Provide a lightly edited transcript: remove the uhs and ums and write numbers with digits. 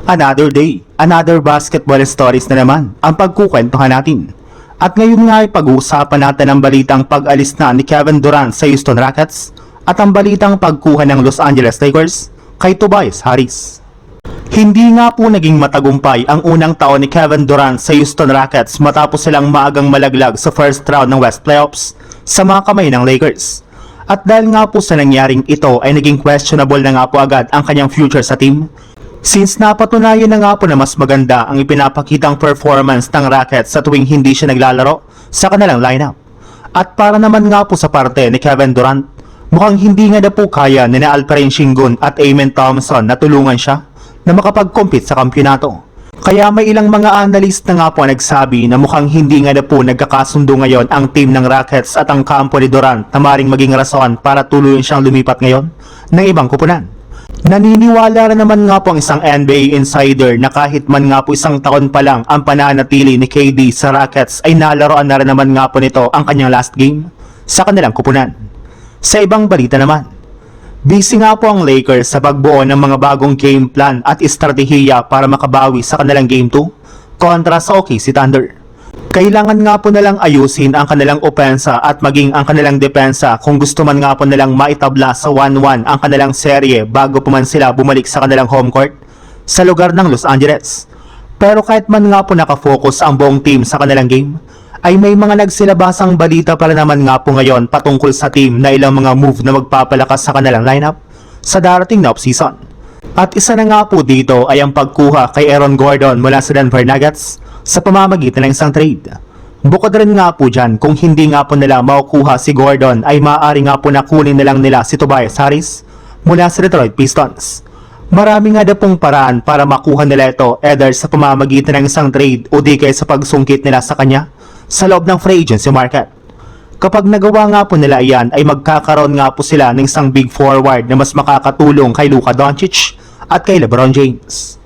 Another day, another basketball stories na naman ang pagkukwentuhan natin. At ngayon nga ay pag-uusapan natin ang balitang pag-alis na ni Kevin Durant sa Houston Rockets at ang balitang pagkuha ng Los Angeles Lakers kay Tobias Harris. Hindi nga po naging matagumpay ang unang taon ni Kevin Durant sa Houston Rockets matapos silang maagang malaglag sa first round ng West Playoffs sa mga kamay ng Lakers. At dahil nga po sa nangyaring ito ay naging questionable na nga po agad ang kanyang future sa team, since napatunayan na nga po na mas maganda ang ipinapakitang performance ng Rockets sa tuwing hindi siya naglalaro sa kanilang lineup. At para naman nga po sa parte ni Kevin Durant, mukhang hindi nga na po kaya ni Alperen Sengun at Amen Thompson na tulungan siya na makapag-compete sa kampyonato. Kaya may ilang mga analyst na nga po nagsabi na mukhang hindi nga na po nagkakasundo ngayon ang team ng Rockets at ang kampo ni Durant na maring maging rason para tuluyan siyang lumipat ngayon ng ibang kupunan. Naniniwala rin naman nga po ang isang NBA insider na kahit man nga po isang taon pa lang ang pananatili ni KD sa Rockets ay nalaroan na rin naman nga po nito ang kanyang last game sa kanilang kupunan. Sa ibang balita naman, busy nga po ang Lakers sa pagbuo ng mga bagong game plan at estratehiya para makabawi sa kanilang Game 2 kontra sa OKC Thunder. Kailangan nga po nilang ayusin ang kanilang opensa at maging ang kanilang depensa kung gusto man nga po nilang maitabla sa 1-1 ang kanilang serye bago pa man sila bumalik sa kanilang home court sa lugar ng Los Angeles. Pero kahit man nga po nakafocus ang buong team sa kanilang game, ay may mga nagsilabasang balita para naman nga po ngayon patungkol sa team na ilang mga move na magpapalakas sa kanilang lineup sa darating na offseason. At isa na nga po dito ay ang pagkuha kay Aaron Gordon mula sa Denver Nuggets sa pamamagitan ng isang trade. Bukod rin nga po dyan, kung hindi nga po nila makukuha si Gordon ay maaari nga po na kunin na lang nila si Tobias Harris mula sa Detroit Pistons. Marami nga na pong paraan para makuha nila ito either sa pamamagitan ng isang trade o di kaya sa pagsungkit nila sa kanya sa loob ng free agency market. Kapag nagawa nga po nila iyan ay magkakaroon nga po sila ng isang big forward na mas makakatulong kay Luka Doncic at kay LeBron James.